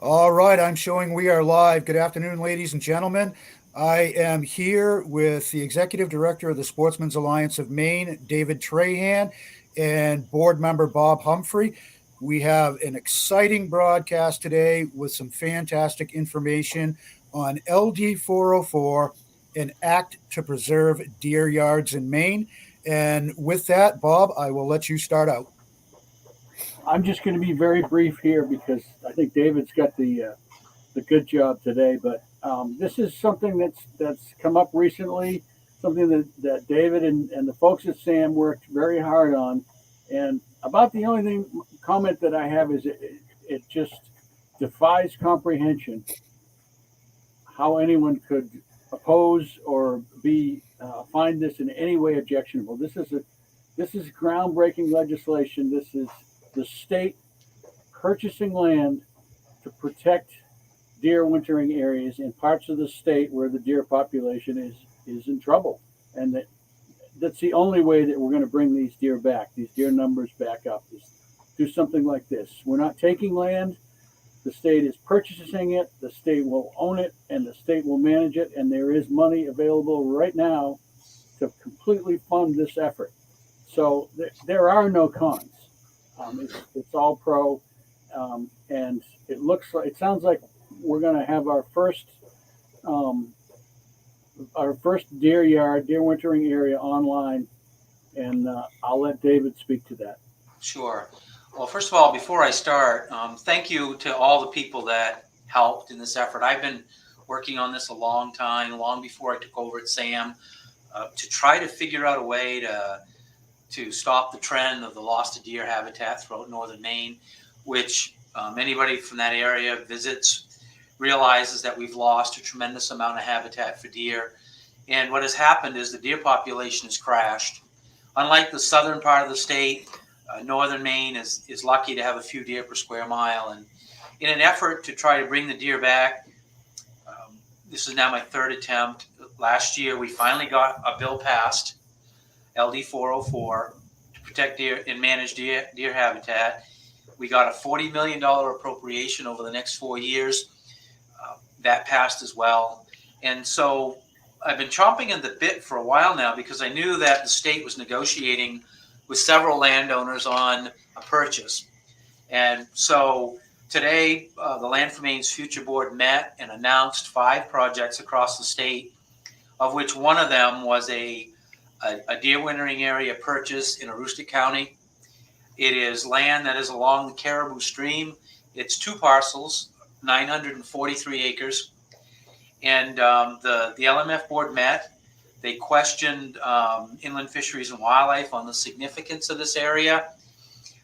All right, I'm showing we are live. Good afternoon, ladies and gentlemen. I am here with the Executive Director of the Sportsman's Alliance of Maine, David Trahan, and Board Member Bob Humphrey. We have an exciting broadcast today with some fantastic information on LD 404, an act to preserve deer yards in Maine. And with that, Bob, I will let you start out. I'm just going to be very brief here because I think David's got the good job today. But this is something that's come up recently, something that David and the folks at SAM worked very hard on. And about the only comment that I have is it just defies comprehension how anyone could oppose or be find this in any way objectionable. This is groundbreaking legislation. This is the state purchasing land to protect deer wintering areas in parts of the state where the deer population is in trouble, and that's the only way that we're going to bring these deer numbers back up. Is do something like this. We're not taking land. The state is purchasing it. The state will own it, and the state will manage it. And there is money available right now to completely fund this effort. So there are no cons. It's all pro, and it sounds like we're going to have um, our first deer wintering area online, and I'll let David speak to that. Sure. Well, first of all, before I start, thank you to all the people that helped in this effort. I've been working on this a long time, long before I took over at SAM, to try to figure out a way to stop the trend of the loss of deer habitat throughout northern Maine, which anybody from that area visits realizes that we've lost a tremendous amount of habitat for deer. And what has happened is the deer population has crashed. Unlike the southern part of the state, northern Maine is lucky to have a few deer per square mile. And in an effort to try to bring the deer back, this is now my third attempt. Last year, we finally got a bill passed, LD 404, to protect deer and manage deer habitat. We got a $40 million appropriation over the next 4 years. That passed as well. And so I've been chomping at the bit for a while now because I knew that the state was negotiating with several landowners on a purchase. And so today, the Land for Maine's Future Board met and announced 5 projects across the state, of which one of them was a deer wintering area purchase in Aroostook County. It is land that is along the Caribou Stream. It's 2 parcels, 943 acres. And the LMF board met. They questioned Inland Fisheries and Wildlife on the significance of this area.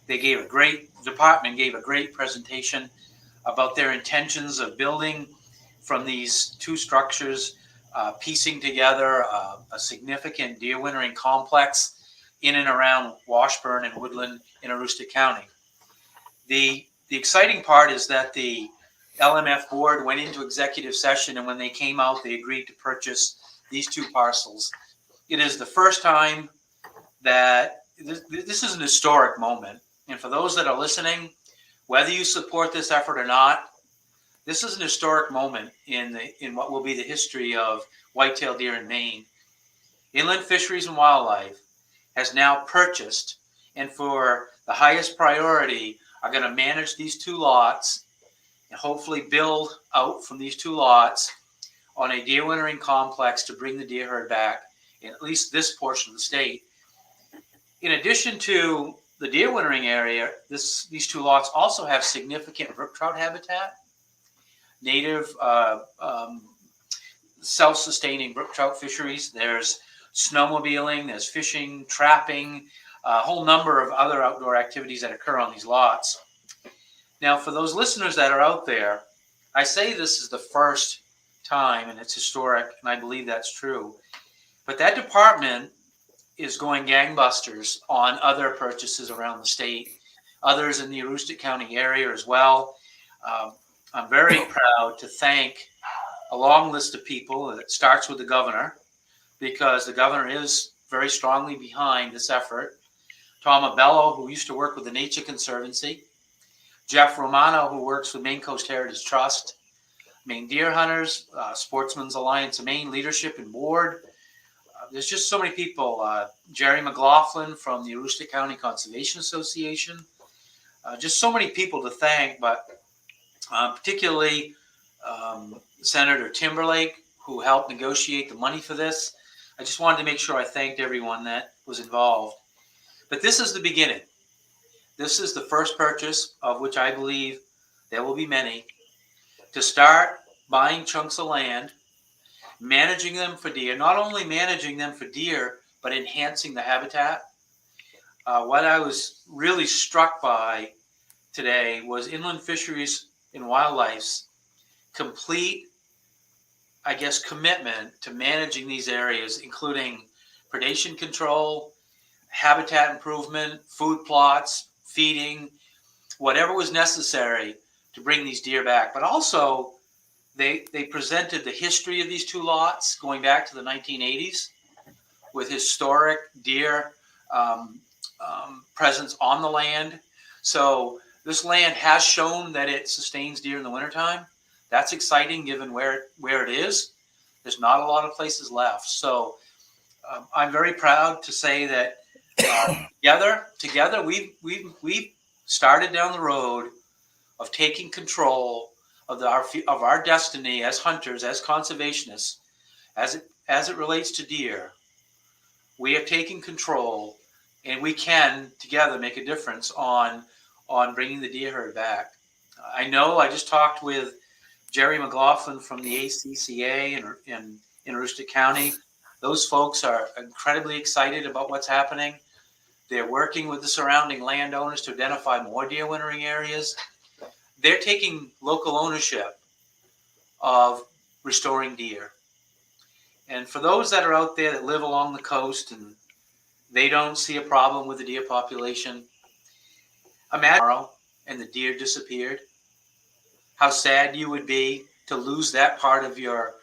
Department gave a great presentation about their intentions of building from these 2 structures, piecing together a significant deer wintering complex in and around Washburn and Woodland in Aroostook County. The exciting part is that the LMF board went into executive session, and when they came out, they agreed to purchase these 2 parcels. It is the first time that this is an historic moment. And for those that are listening, whether you support this effort or not, this is an historic moment in what will be the history of whitetail deer in Maine. Inland Fisheries and Wildlife has now purchased, and for the highest priority, are going to manage these 2 lots and hopefully build out from these 2 lots on a deer wintering complex to bring the deer herd back in at least this portion of the state. In addition to the deer wintering area, these 2 lots also have significant brook trout habitat, native self-sustaining brook trout fisheries. There's snowmobiling, there's fishing, trapping, a whole number of other outdoor activities that occur on these lots. Now, for those listeners that are out there, I say this is the first time, and it's historic, and I believe that's true. But that department is going gangbusters on other purchases around the state, others in the Aroostook County area as well. I'm very proud to thank a long list of people. It starts with the governor, because the governor is very strongly behind this effort. Tom Abello, who used to work with the Nature Conservancy, Jeff Romano, who works with Maine Coast Heritage Trust, Maine Deer Hunters, Sportsman's Alliance of Maine Leadership and Board. There's just so many people. Jerry McLaughlin from the Aroostook County Conservation Association. Just so many people to thank, but particularly Senator Timberlake, who helped negotiate the money for this. I just wanted to make sure I thanked everyone that was involved. But this is the beginning. This is the first purchase, of which I believe there will be many, to start buying chunks of land, managing them for deer, not only managing them for deer, but enhancing the habitat. What I was really struck by today was Inland Fisheries and Wildlife's complete, I guess, commitment to managing these areas, including predation control, habitat improvement, food plots, feeding, whatever was necessary to bring these deer back. But also, they presented the history of these two lots going back to the 1980s with historic deer presence on the land. So this land has shown that it sustains deer in the wintertime. That's exciting given where it is. There's not a lot of places left. So I'm very proud to say that together we've started down the road of taking control of our destiny as hunters, as conservationists, as it relates to deer. We have taken control, and we can together make a difference on bringing the deer herd back. I know I just talked with Jerry McLaughlin from the ACCA in Aroostook County. Those folks are incredibly excited about what's happening. They're working with the surrounding landowners to identify more deer wintering areas. They're taking local ownership of restoring deer. And for those that are out there that live along the coast and they don't see a problem with the deer population, imagine tomorrow and the deer disappeared. How sad you would be to lose that part of your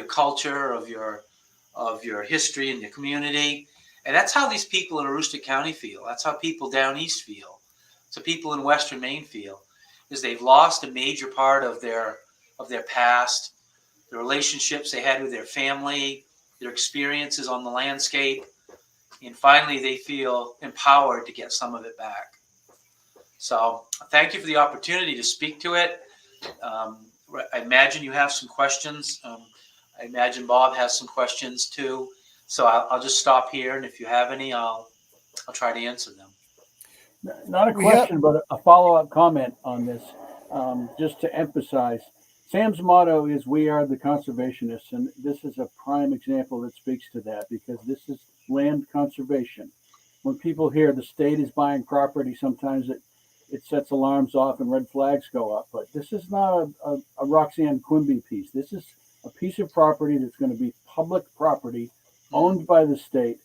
culture, of your history and your community. And that's how these people in Aroostook County feel. That's how people down east feel. So people in Western Maine feel, is they've lost a major part of their past, the relationships they had with their family, their experiences on the landscape, and finally they feel empowered to get some of it back. So thank you for the opportunity to speak to it. I imagine you have some questions. I imagine Bob has some questions too. So I'll just stop here, and if you have any, I'll try to answer them. Not a question, but a follow-up comment on this, just to emphasize. Sam's motto is "We are the conservationists," and this is a prime example that speaks to that, because this is land conservation. When people hear the state is buying property, sometimes it sets alarms off and red flags go up. But this is not a Roxanne Quimby piece. This is a piece of property that's going to be public property, owned by the state,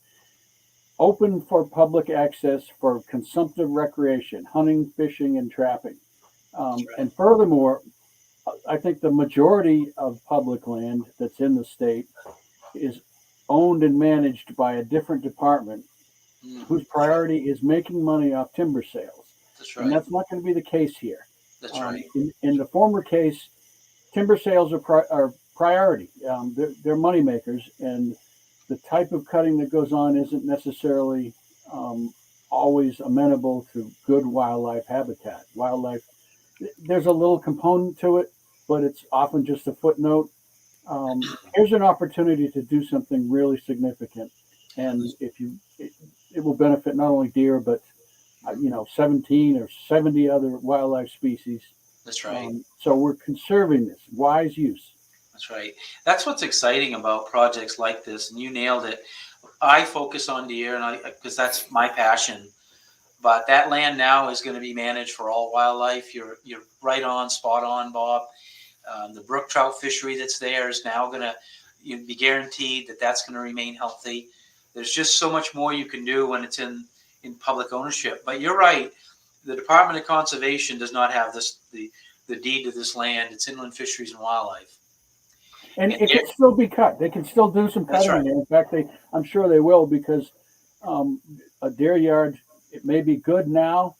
open for public access for consumptive recreation, hunting, fishing, and trapping. And furthermore, I think the majority of public land that's in the state is owned and managed by a different department whose priority is making money off timber sales. That's right. And that's not going to be the case here. That's right. In the former case, timber sales are priority. They're money makers, and the type of cutting that goes on isn't necessarily always amenable to good wildlife habitat. There's a little component to it, but it's often just a footnote. Here's an opportunity to do something really significant, and it will benefit not only deer, but 17 or 70 other wildlife species. That's right. So we're conserving this, wise use. That's right. That's what's exciting about projects like this, and you nailed it. I focus on deer, and because that's my passion. But that land now is going to be managed for all wildlife. You're right on, spot on, Bob. The brook trout fishery that's there is now going to be guaranteed that that's going to remain healthy. There's just so much more you can do when it's in public ownership. But you're right. The Department of Conservation does not have the deed to this land. It's Inland Fisheries and Wildlife. And it can still be cut. They can still do some cutting. Right. In fact, I'm sure they will, because a deer yard, it may be good now,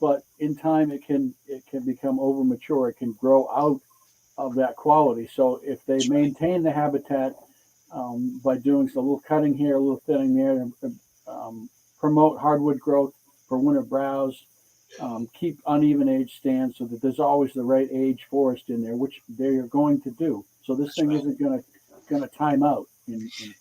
but in time it can it can become over mature. It can grow out of that quality. So if they maintain the habitat by doing a little cutting here, a little thinning there, promote hardwood growth for winter browse, keep uneven age stands so that there's always the right age forest in there, which they're going to do. So this thing isn't going to time out.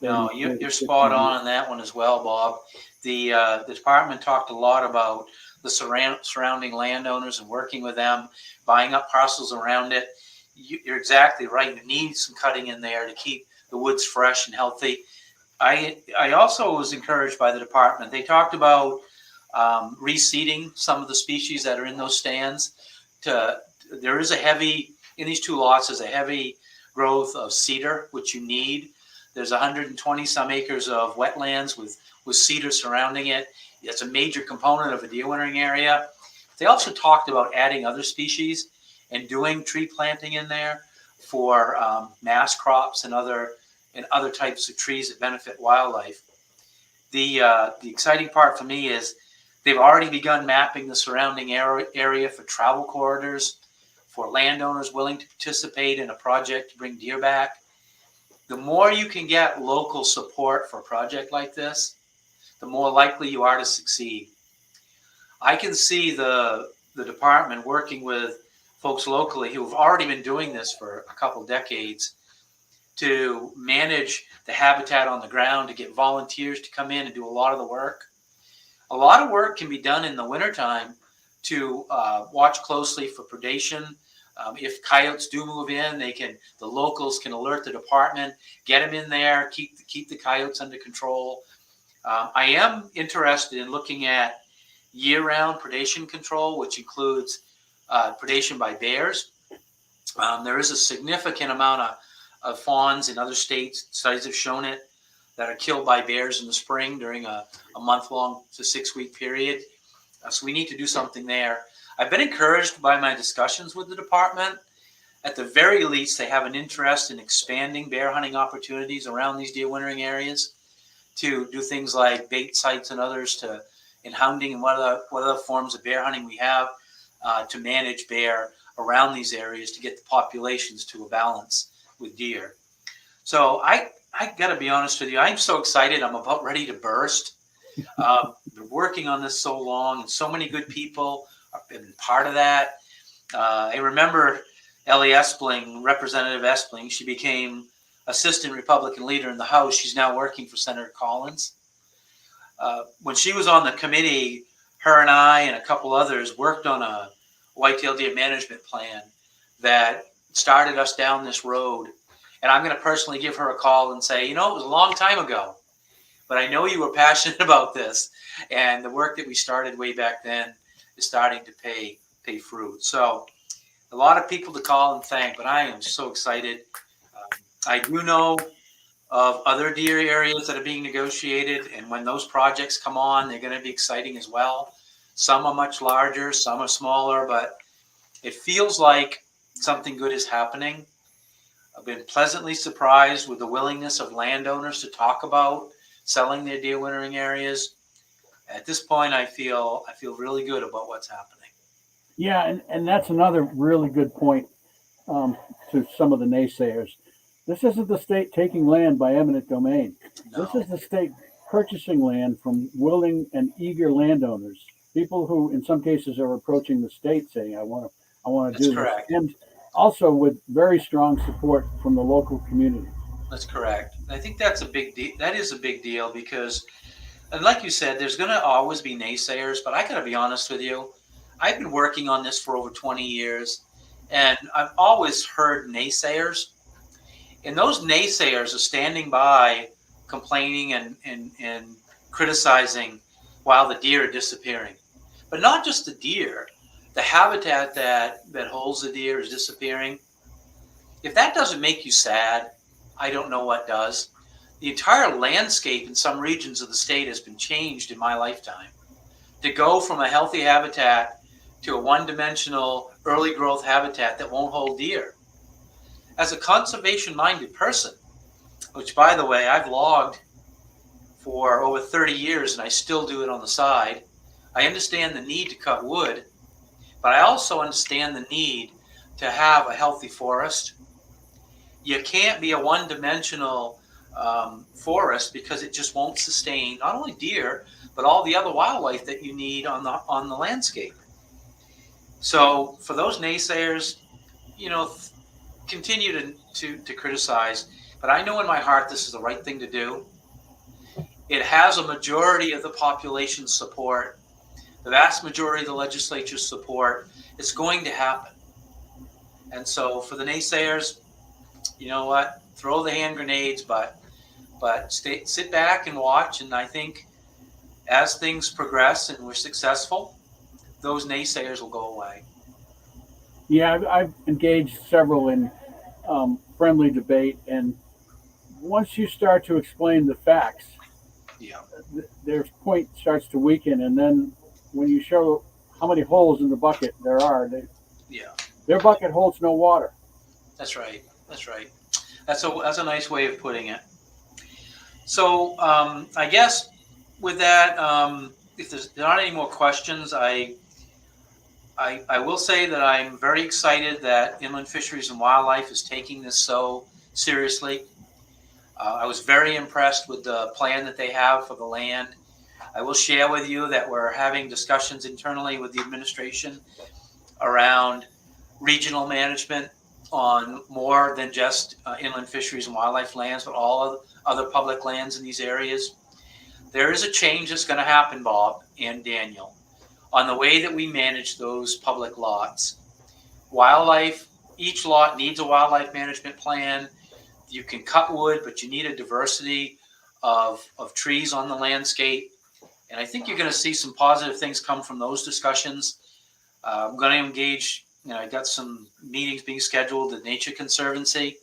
No, you're spot on that one as well, Bob. The department talked a lot about the surrounding landowners and working with them, buying up parcels around it. You're exactly right. You need some cutting in there to keep the woods fresh and healthy. I also was encouraged by the department. They talked about reseeding some of the species that are in those stands. There is in these two lots, there's a heavy growth of cedar, which you need. There's 120 some acres of wetlands with cedar surrounding it. It's a major component of a deer wintering area. They also talked about adding other species and doing tree planting in there for mass crops and other types of trees that benefit wildlife. The exciting part for me is they've already begun mapping the surrounding area for travel corridors, for landowners willing to participate in a project to bring deer back. The more you can get local support for a project like this, the more likely you are to succeed. I can see the department working with folks locally who have already been doing this for a couple decades to manage the habitat on the ground, to get volunteers to come in and do a lot of the work. A lot of work can be done in the wintertime to watch closely for predation. If coyotes do move in, the locals can alert the department, get them in there, keep the coyotes under control. I am interested in looking at year-round predation control, which includes predation by bears. There is a significant amount of fawns in other states, studies have shown it, that are killed by bears in the spring during a month-long to 6-week period. So we need to do something there. I've been encouraged by my discussions with the department. At the very least, they have an interest in expanding bear hunting opportunities around these deer wintering areas to do things like bait sites and others in hounding and what other forms of bear hunting we have to manage bear around these areas to get the populations to a balance with deer. So I got to be honest with you, I'm so excited. I'm about ready to burst. Been working on this so long, and so many good people have been part of that. I remember Ellie Espling, Representative Espling. She became assistant Republican leader in the House. She's now working for Senator Collins. When she was on the committee, her and I and a couple others worked on a whitetail deer management plan that started us down this road. And I'm going to personally give her a call and say, it was a long time ago, but I know you were passionate about this. And the work that we started way back then is starting to pay fruit. So a lot of people to call and thank, but I am so excited. I do know of other deer areas that are being negotiated, and when those projects come on, they're going to be exciting as well. Some are much larger, some are smaller, but it feels like something good is happening. I've been pleasantly surprised with the willingness of landowners to talk about selling their deer wintering areas. At this point, I feel really good about what's happening. Yeah, and that's another really good point to some of the naysayers. This isn't the state taking land by eminent domain. No. This is the state purchasing land from willing and eager landowners, people who in some cases are approaching the state saying, I want to do correct. this. And also with very strong support from the local community. That's correct. I think that's a big deal. That is a big deal because, and like you said, there's going to always be naysayers, but I got to be honest with you. I've been working on this for over 20 years, and I've always heard naysayers. And those naysayers are standing by, complaining and criticizing while the deer are disappearing. But not just the deer. The habitat that holds the deer is disappearing. If that doesn't make you sad, I don't know what does. The entire landscape in some regions of the state has been changed in my lifetime. To go from a healthy habitat to a one-dimensional early growth habitat that won't hold deer. As a conservation-minded person, which by the way, I've logged for over 30 years and I still do it on the side, I understand the need to cut wood, but I also understand the need to have a healthy forest. You can't be a one-dimensional forest because it just won't sustain not only deer but all the other wildlife that you need on the landscape. So for those naysayers, you know, continue to criticize, but I know in my heart this is the right thing to do. It has a majority of the population's support, the vast majority of the legislature's support. It's going to happen. And so for the naysayers, you know what? Throw the hand grenades, but sit back and watch. And I think as things progress and we're successful, those naysayers will go away. Yeah, I've engaged several in friendly debate, and once you start to explain the facts, Yeah. their point starts to weaken, and then when you show how many holes in the bucket there are, Yeah. their bucket holds no water. That's right. That's right. That's a nice way of putting it. So I guess with that, if there's not any more questions, I will say that I'm very excited that Inland Fisheries and Wildlife is taking this so seriously. I was very impressed with the plan that they have for the land. I will share with you that we're having discussions internally with the administration around regional management on more than just inland fisheries and wildlife lands, but all other public lands in these areas. There is a change that's going to happen, Bob and Daniel, on the way that we manage those public lots. Wildlife, each lot needs a wildlife management plan. You can cut wood, but you need a diversity of trees on the landscape. And I think you're going to see some positive things come from those discussions. I'm going to engage, I got some meetings being scheduled at Nature Conservancy.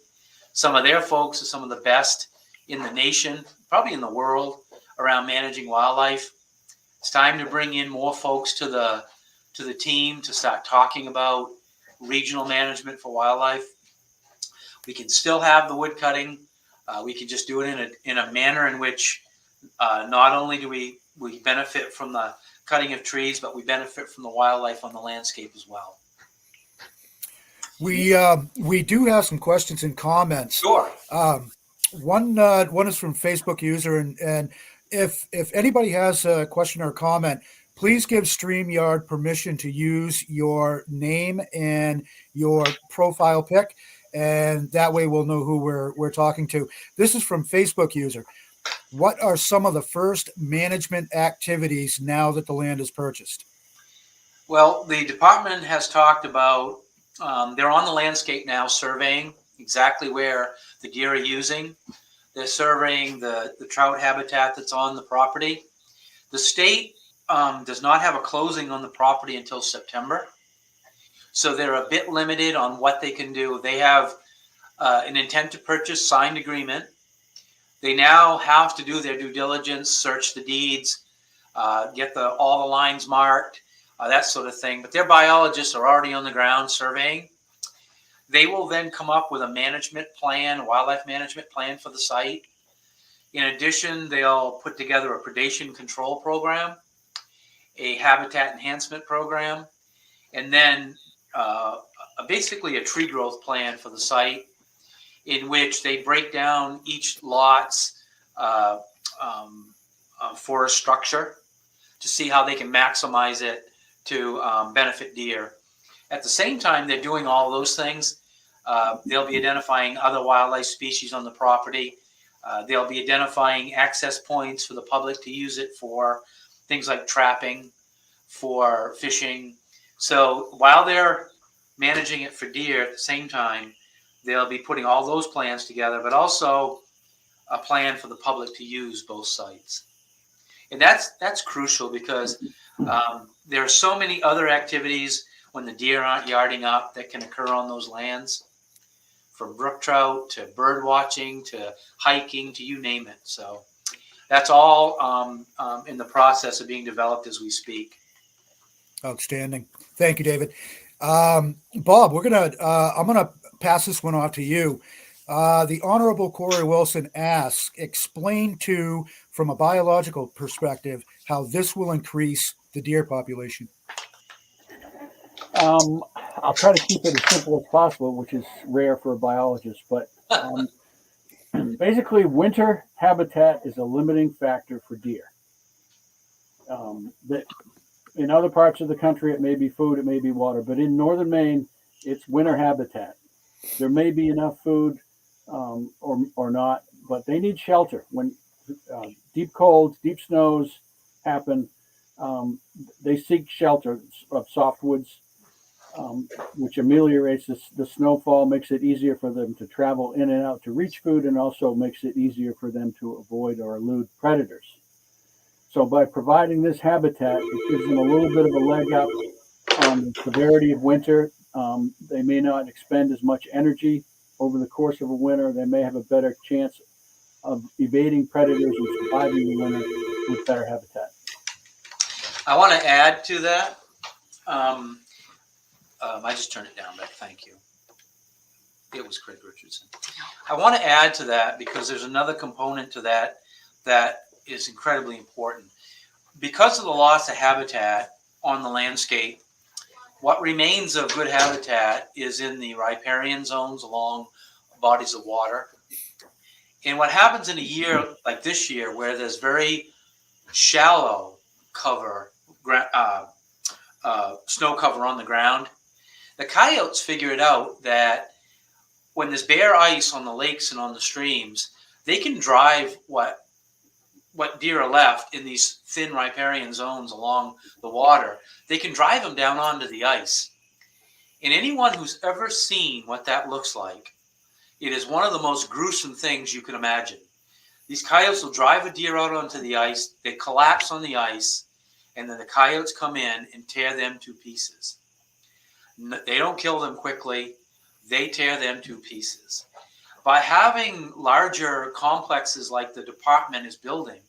Some of their folks are some of the best in the nation, probably in the world, around managing wildlife. It's time to bring in more folks to the team to start talking about regional management for wildlife. We can still have the wood cutting. We can just do it in a manner in which not only do we benefit from the cutting of trees, but we benefit from the wildlife on the landscape as well. We do have some questions and comments. Sure. One is from Facebook user, and if anybody has a question or comment, please give StreamYard permission to use your name and your profile pic, and that way we'll know who we're talking to. This is from Facebook user. What are some of the first management activities now that the land is purchased? Well, the department has talked about, they're on the landscape now surveying exactly where the deer are using. They're surveying the trout habitat that's on the property. The state does not have a closing on the property until September. So they're a bit limited on what they can do. They have an intent to purchase signed agreement. They now have to do their due diligence, search the deeds, get all the lines marked, that sort of thing. But their biologists are already on the ground surveying. They will then come up with a management plan, a wildlife management plan for the site. In addition, they'll put together a predation control program, a habitat enhancement program, and then basically a tree growth plan for the site, in which they break down each lot's forest structure to see how they can maximize it to benefit deer. At the same time they're doing all those things, they'll be identifying other wildlife species on the property. They'll be identifying access points for the public to use it for things like trapping, for fishing. So while they're managing it for deer, at the same time, they'll be putting all those plans together, but also a plan for the public to use both sites. And that's crucial because there are so many other activities when the deer aren't yarding up that can occur on those lands, from brook trout to bird watching to hiking to you name it. So that's all in the process of being developed as we speak. Outstanding. Thank you, David. Bob, I'm gonna pass this one off to you. The Honorable Corey Wilson asks, explain from a biological perspective, how this will increase the deer population. I'll try to keep it as simple as possible, which is rare for a biologist. But basically, winter habitat is a limiting factor for deer. That in other parts of the country, it may be food, it may be water, but in northern Maine, it's winter habitat. There may be enough food or not, but they need shelter. When deep colds, deep snows happen, they seek shelter of softwoods, which ameliorates the snowfall, makes it easier for them to travel in and out to reach food, and also makes it easier for them to avoid or elude predators. So by providing this habitat, it gives them a little bit of a leg up on the severity of winter. They may not expend as much energy over the course of a winter. They may have a better chance of evading predators and surviving the winter with better habitat. I want to add to that. I just turned it down, but thank you. It was Craig Richardson. I want to add to that because there's another component to that that is incredibly important. Because of the loss of habitat on the landscape, what remains of good habitat is in the riparian zones along bodies of water. And what happens in a year like this year, where there's very shallow cover, snow cover on the ground, the coyotes figured out that when there's bare ice on the lakes and on the streams, they can drive what deer are left in these thin riparian zones along the water. They can drive them down onto the ice. And anyone who's ever seen what that looks like, it is one of the most gruesome things you can imagine. These coyotes will drive a deer out onto the ice, they collapse on the ice, and then the coyotes come in and tear them to pieces. They don't kill them quickly, they tear them to pieces. By having larger complexes like the department is building,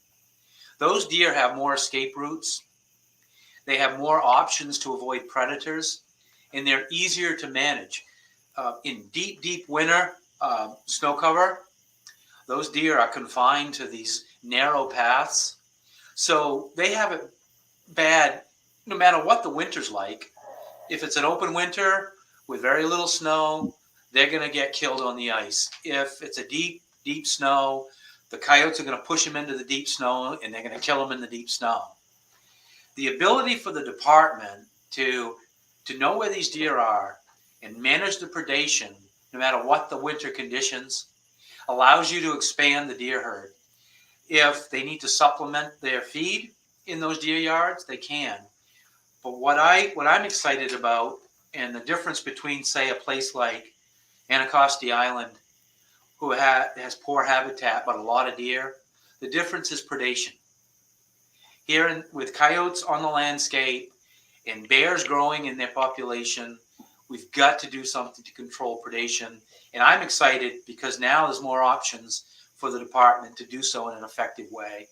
those deer have more escape routes, they have more options to avoid predators, and they're easier to manage. In deep, deep winter snow cover, those deer are confined to these narrow paths. So they have it bad no matter what the winter's like. If it's an open winter with very little snow, they're going to get killed on the ice. If it's a deep, deep snow, the coyotes are going to push them into the deep snow and they're going to kill them in the deep snow. The ability for the department to know where these deer are and manage the predation, no matter what the winter conditions, allows you to expand the deer herd. If they need to supplement their feed in those deer yards, they can. But what I'm excited about, and the difference between, say, a place like Anacostia Island, who has poor habitat but a lot of deer, the difference is predation. Here with coyotes on the landscape and bears growing in their population, we've got to do something to control predation. And I'm excited because now there's more options for the department to do so in an effective way.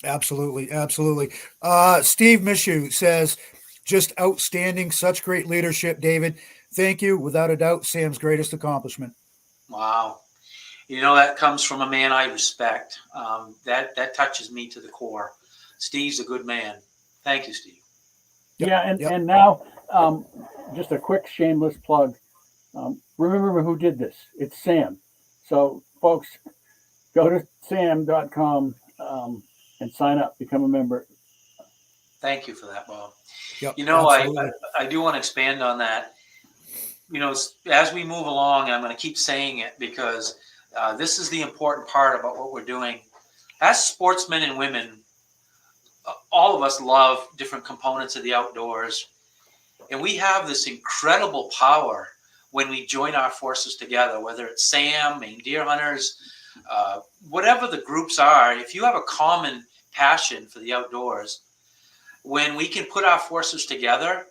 Absolutely. Absolutely. Steve Mishu says, just outstanding. Such great leadership, David. Thank you. Without a doubt, Sam's greatest accomplishment. Wow. You know, that comes from a man I respect. That touches me to the core. Steve's a good man. Thank you, Steve. Yep. Yeah. And now, just a quick shameless plug. Remember who did this? It's Sam. So folks, go to sam.com and sign up, become a member. Thank you for that, Bob. Yep, you know, I do want to expand on that. You know, as we move along, and I'm going to keep saying it because this is the important part about what we're doing. As sportsmen and women, all of us love different components of the outdoors. And we have this incredible power when we join our forces together, whether it's SAM, Maine Deer Hunters, whatever the groups are. If you have a common passion for the outdoors, when we can put our forces together,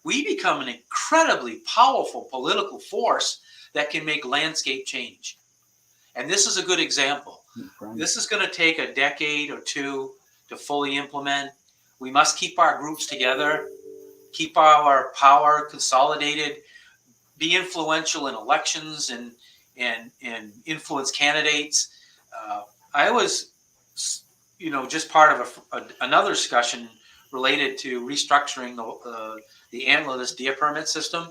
we become an incredibly powerful political force that can make landscape change. And this is a good example. This is going to take a decade or two to fully implement. We must keep our groups together, keep our power consolidated, be influential in elections and influence candidates. I was, just part of another discussion related to restructuring the antlerless deer permit system.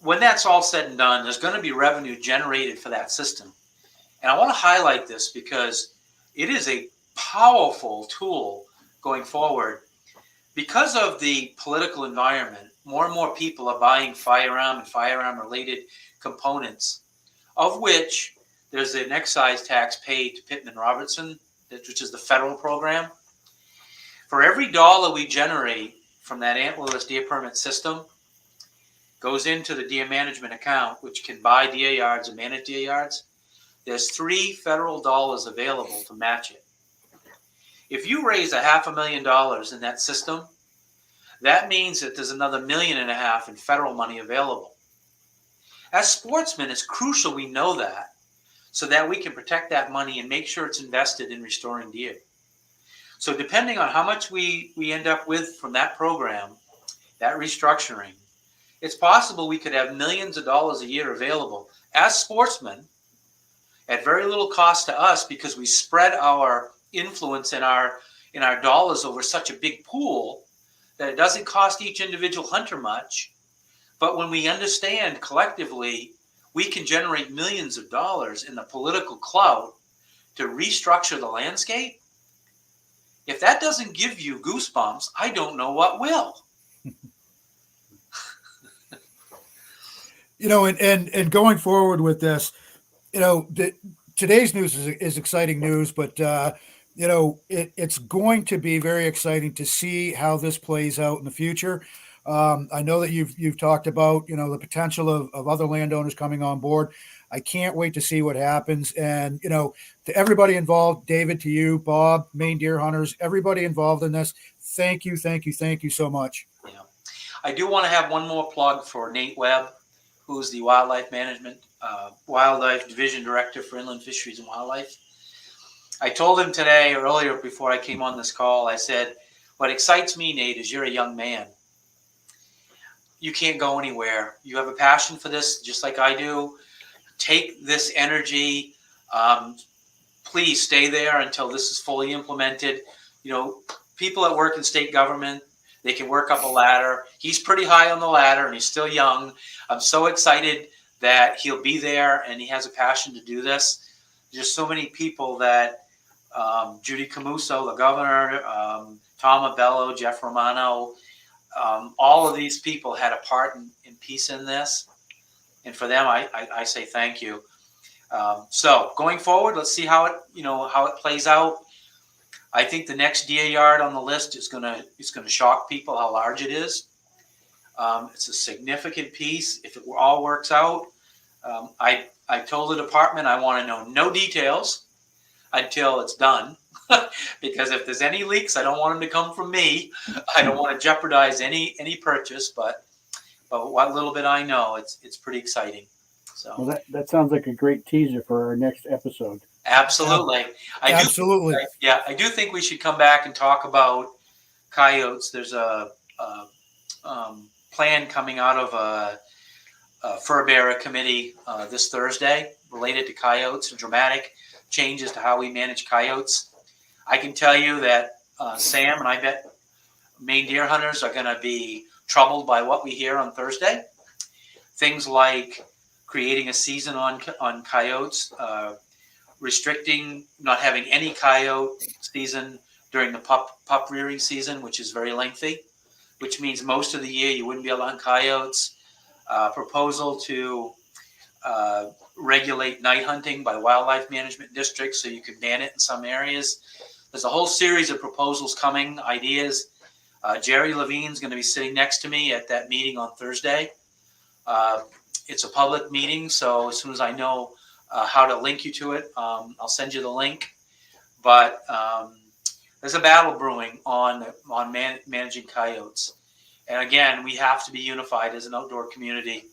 When that's all said and done, there's going to be revenue generated for that system. And I want to highlight this because it is a powerful tool going forward. Because of the political environment, more and more people are buying firearm and firearm-related components, of which there's an excise tax paid to Pittman-Robertson, which is the federal program. For every dollar we generate from that antlerless deer permit system, goes into the deer management account, which can buy deer yards and manage deer yards. There's $3 federal available to match it. If you raise $500,000 in that system, that means that there's another $1.5 million in federal money available. As sportsmen, it's crucial we know that, so that we can protect that money and make sure it's invested in restoring deer. So depending on how much we end up with from that program, that restructuring, it's possible we could have millions of dollars a year available as sportsmen at very little cost to us, because we spread our influence in our dollars over such a big pool that it doesn't cost each individual hunter much. But when we understand collectively, we can generate millions of dollars in the political clout to restructure the landscape. If that doesn't give you goosebumps, I don't know what will. And going forward with this, today's news is exciting news, but it's going to be very exciting to see how this plays out in the future. I know that you've talked about the potential of other landowners coming on board. I can't wait to see what happens. And to everybody involved, David, to you, Bob, Maine deer hunters, everybody involved in this, thank you so much. Yeah. I do want to have one more plug for Nate Webb, who's the Wildlife Division Director for Inland Fisheries and Wildlife. I told him today, earlier before I came on this call, I said, what excites me, Nate, is you're a young man. You can't go anywhere. You have a passion for this, just like I do. Take this energy. Please stay there until this is fully implemented. People that work in state government, they can work up a ladder. He's pretty high on the ladder and he's still young. I'm so excited that he'll be there and he has a passion to do this. There's so many people that Judy Camuso, the governor, Tom Abello, Jeff Romano, all of these people had a part in piece in this. And for them, I say thank you. So going forward, let's see how it plays out. I think the next deer yard on the list is gonna shock people how large it is. It's a significant piece. If it all works out, I told the department I want to know no details until it's done, because if there's any leaks, I don't want them to come from me. I don't want to jeopardize any purchase, but what little bit I know, it's pretty exciting. So well, that sounds like a great teaser for our next episode. Absolutely. Absolutely. I do think we should come back and talk about coyotes. There's a plan coming out of a fur bearer committee this Thursday related to coyotes and dramatic changes to how we manage coyotes. I can tell you that Sam and I bet Maine deer hunters are going to be troubled by what we hear on Thursday. Things like creating a season on coyotes, restricting, not having any coyote season during the pup rearing season, which is very lengthy, which means most of the year you wouldn't be able to hunt coyotes. Proposal to regulate night hunting by wildlife management districts, so you could ban it in some areas. There's a whole series of proposals coming, ideas. Jerry Levine's going to be sitting next to me at that meeting on Thursday. It's a public meeting, so as soon as I know how to link you to it, I'll send you the link. But there's a battle brewing on managing coyotes. And again, we have to be unified as an outdoor community.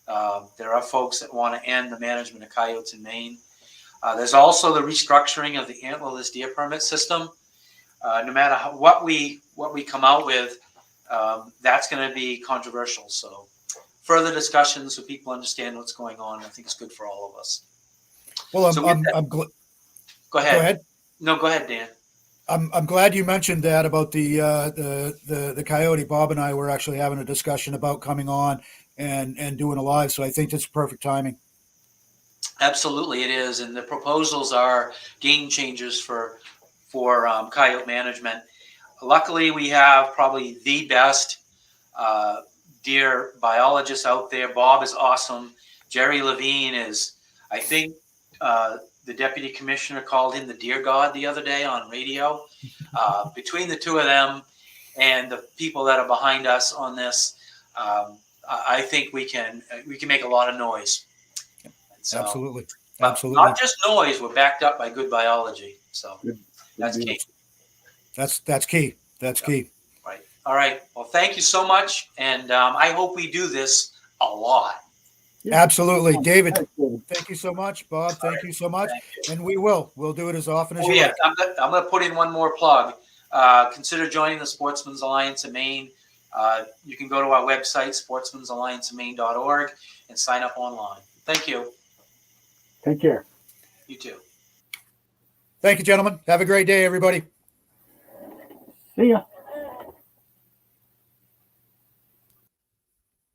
There are folks that want to end the management of coyotes in Maine. There's also the restructuring of the antlerless deer permit system. No matter what we come out with, that's going to be controversial. So further discussions so people understand what's going on. I think it's good for all of us. Well, So I'm glad. Go ahead. Go ahead. No, go ahead, Dan. I'm glad you mentioned that about the coyote. Bob and I were actually having a discussion about coming on and doing a live. So I think that's perfect timing. Absolutely, it is, and the proposals are game changers for coyote management. Luckily, we have probably the best deer biologists out there. Bob is awesome. Jerry Levine is, I think, the deputy commissioner called him the deer god the other day on radio. Between the two of them and the people that are behind us on this, I think we can make a lot of noise. So, Absolutely. but Absolutely. not just noise. We're backed up by good biology. So that's key. That's key. That's key. Right. All right. Well, thank you so much, and I hope we do this a lot. Yeah. Absolutely, David. Thanks, David. Thank you so much, Bob. Thank you so much, Thank you. and we'll do it as often as Oh you yeah, like. I'm going to put in one more plug. Consider joining the Sportsman's Alliance of Maine. You can go to our website, sportsmansallianceofmaine.org, and sign up online. Thank you. Take care. You too. Thank you, gentlemen. Have a great day, everybody. See ya.